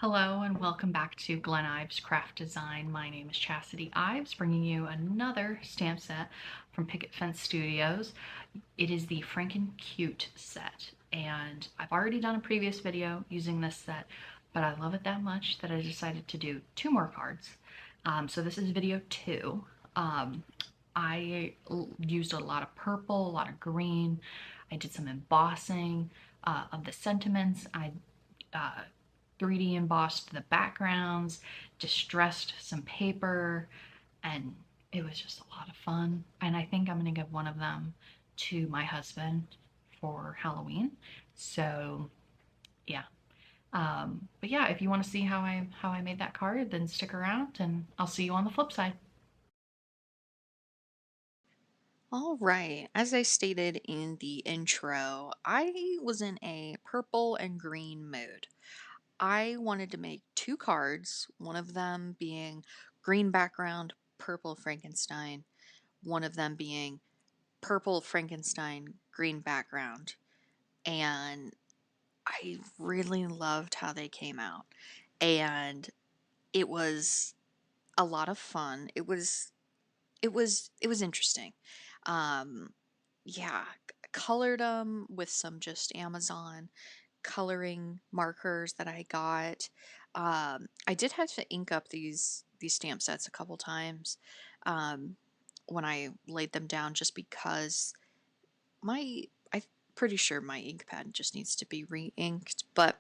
Hello and welcome back to Glen Ives Craft Design. My name is Chastity Ives, bringing you another stamp set from Picket Fence Studios. It is the Franken Cute set, and I've already done a previous video using this set, but I love it that much that I decided to do two more cards. So this is video 2. I used a lot of purple, a lot of green. I did some embossing of the sentiments. I 3D embossed the backgrounds, distressed some paper, and it was just a lot of fun. And I think I'm going to give one of them to my husband for Halloween. So yeah. But yeah, if you want to see how I made that card, then stick around and I'll see you on the flip side. All right. As I stated in the intro, I was in a purple and green mood. I wanted to make two cards, one of them being green background, purple Frankenstein, one of them being purple Frankenstein, green background. And I really loved how they came out. And it was a lot of fun. It was interesting. Um Yeah, colored them with some just Amazon coloring markers that I got. I did have to ink up these stamp sets a couple times um, when I laid them down, just because I'm pretty sure my ink pad just needs to be re-inked. But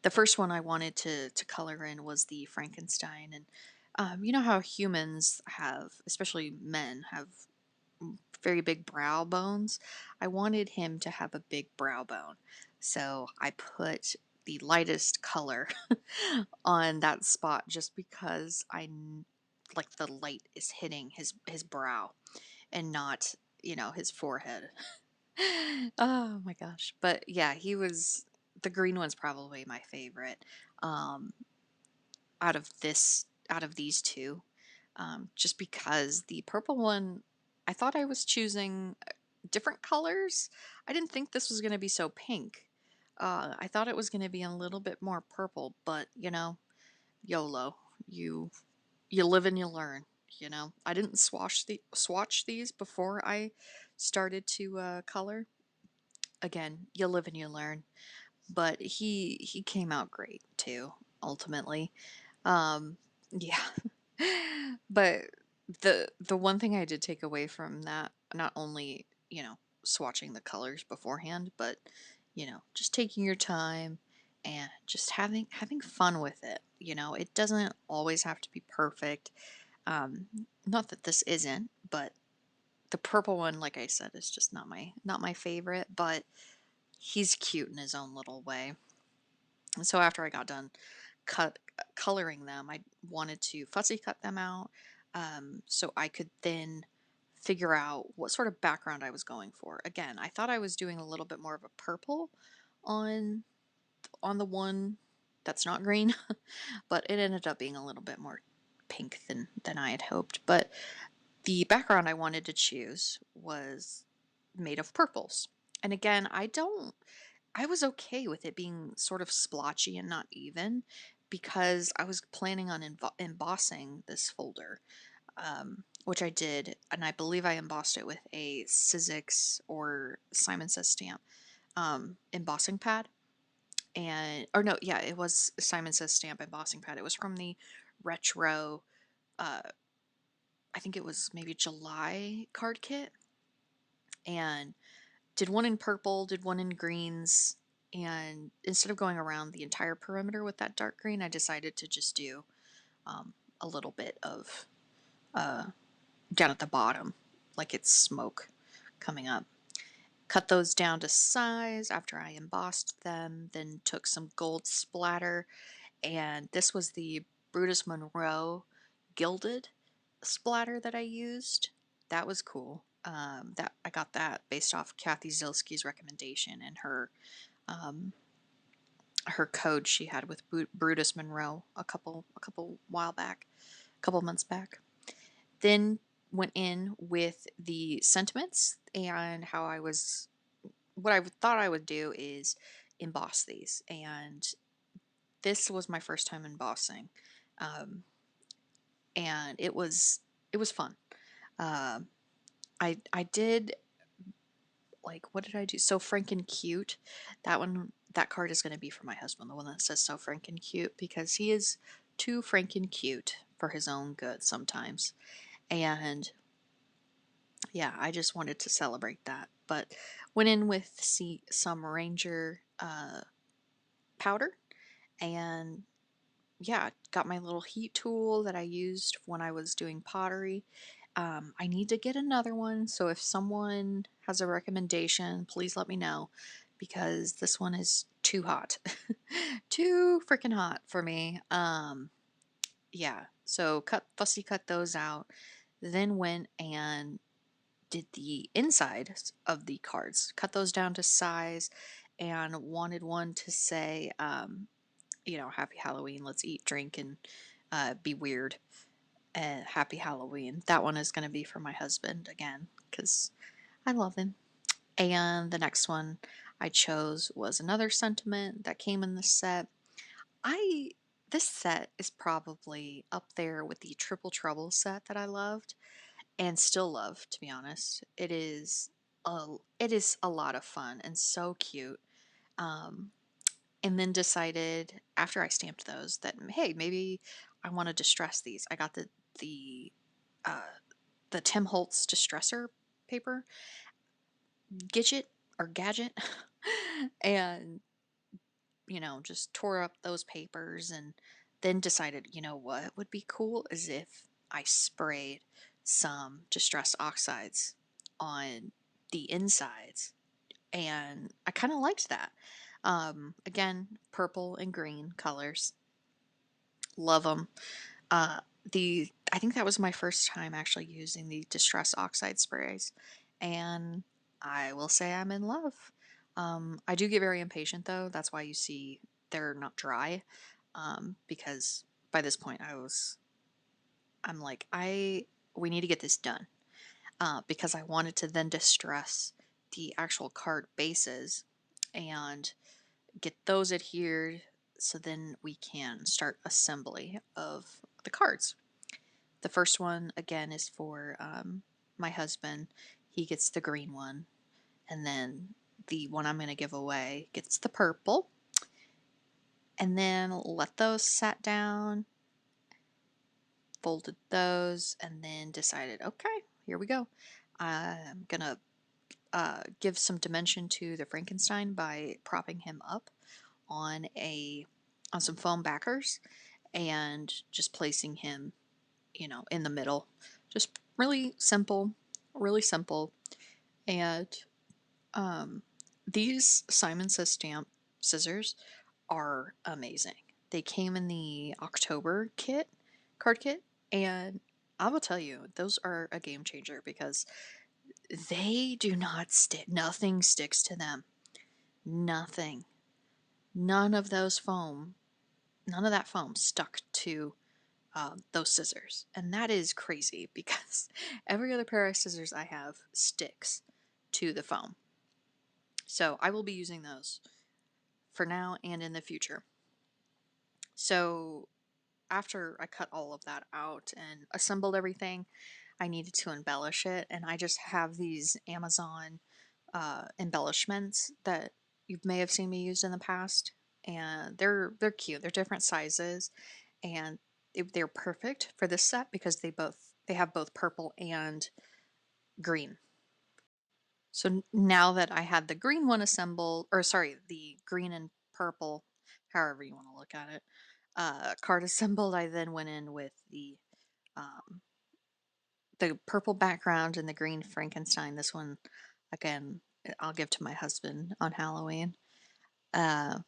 the first one I wanted to color in was the Frankenstein, and you know how humans have, especially men, have very big brow bones. I wanted him to have a big brow bone. So I put the lightest color on that spot just because like the light is hitting his brow and not, his forehead. Oh my gosh. But yeah, the green one's probably my favorite. Um out of these two, just because the purple one, I thought I was choosing different colors. I didn't think this was going to be so pink. I thought it was going to be a little bit more purple, but YOLO. You you live and you learn. I didn't swatch these before I started to color. Again, you live and you learn. But he came out great too. Ultimately, um, yeah. But the one thing I did take away from that, not only, swatching the colors beforehand, but, just taking your time and just having fun with it. It doesn't always have to be perfect. Not that this isn't, but the purple one, like I said, is just not my favorite, but he's cute in his own little way. And so after I got done coloring them, I wanted to fussy cut them out, so I could then figure out what sort of background I was going for. Again, I thought I was doing a little bit more of a purple on the one that's not green, but it ended up being a little bit more pink than I had hoped. But the background I wanted to choose was made of purples. And again, I was okay with it being sort of splotchy and not even, because I was planning on embossing this folder, which I did, and I believe I embossed it with a Sizzix or Simon Says Stamp embossing pad. And, or no, yeah, it was Simon Says Stamp embossing pad. It was from the retro, uh, I think it was maybe July card kit, and did one in purple, did one in greens, and instead of going around the entire perimeter with that dark green, I decided to just do a little bit of uh, down at the bottom, like it's smoke coming up. Cut those down to size after I embossed them, then took some gold splatter, and this was the Brutus Monroe gilded splatter that I used. That was cool. That I got that based off Kathy Zilski's recommendation and her code she had with Brutus Monroe a couple while back, a couple months back. Then went in with the sentiments, and what I thought I would do is emboss these, and this was my first time embossing, um, and it was fun. Um, I did like what did I do? So Franken cute. That card is going to be for my husband, the one that says so Franken cute, because he is too Franken cute for his own good sometimes. And yeah, I just wanted to celebrate that. But went in with some Ranger powder, and yeah, got my little heat tool that I used when I was doing pottery. I need to get another one, so if someone has a recommendation, please let me know because this one is too hot. Too freaking hot for me. Yeah, so fussy cut those out, then went and did the inside of the cards, cut those down to size, and wanted one to say, Happy Halloween, let's eat, drink, and be weird. Happy Halloween. That one is going to be for my husband again because I love him. And the next one I chose was another sentiment that came in the set. I This set is probably up there with the Triple Trouble set that I loved and still love, to be honest. It is a lot of fun and so cute. Um, and then decided after I stamped those that hey, maybe I want to distress these. I got the uh, the Tim Holtz distressor paper, Gidget or Gadget, and just tore up those papers and then decided, what would be cool is if I sprayed some distress oxides on the insides. And I kind of liked that. Again, purple and green colors. Love them. I think that was my first time actually using the distress oxide sprays, and I will say I'm in love. I do get very impatient though. That's why you see they're not dry, because by this point I'm like we need to get this done, because I wanted to then distress the actual card bases and get those adhered so then we can start assembly of the cards. The first one, again, is for my husband. He gets the green one. And then the one I'm going to give away gets the purple. And then let those sat down, folded those, and then decided, okay, here we go. I'm going to give some dimension to the Frankenstein by propping him up on on some foam backers and just placing him, in the middle. Just really simple, really simple. And um, these Simon Says Stamp scissors are amazing. They came in the October card kit, and I will tell you, those are a game changer because they do not stick. Nothing sticks to them. Nothing. None of those foam, none of that foam stuck to those scissors. And that is crazy because every other pair of scissors I have sticks to the foam. So I will be using those for now and in the future. So after I cut all of that out and assembled everything, I needed to embellish it. And I just have these Amazon embellishments that you may have seen me use in the past. And they're cute. They're different sizes, and they're perfect for this set because they have both purple and green. So now that I had the green one assembled, or sorry, the green and purple, however you want to look at it, card assembled, I then went in with um, the purple background and the green Frankenstein. This one, again, I'll give to my husband on Halloween. Uh,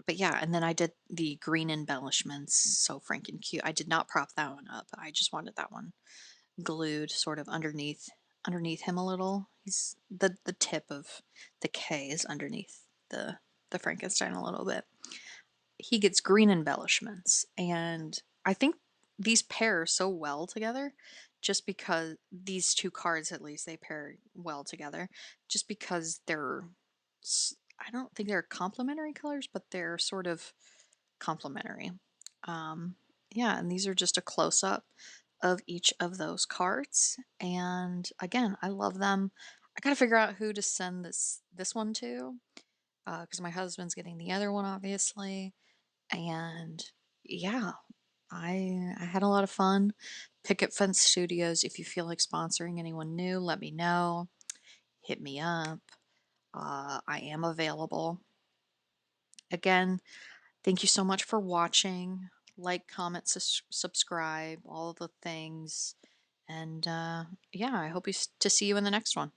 but yeah, and then I did the green embellishments, so Franken cute. I did not prop that one up. I just wanted that one glued sort of underneath him a little. He's the tip of the K is underneath the Frankenstein a little bit. He gets green embellishments, and I think these pair so well together just because these two cards at least they pair well together just because I don't think they're complementary colors, but they're sort of complimentary. Um, yeah, and these are just a close up of each of those cards. And again, I love them. I gotta figure out who to send this one to, because my husband's getting the other one, obviously. And yeah, I had a lot of fun. Picket Fence Studios. If you feel like sponsoring anyone new, let me know. Hit me up. I am available. Again, thank you so much for watching. Like, comment, subscribe, all the things. And yeah, I hope to see you in the next one.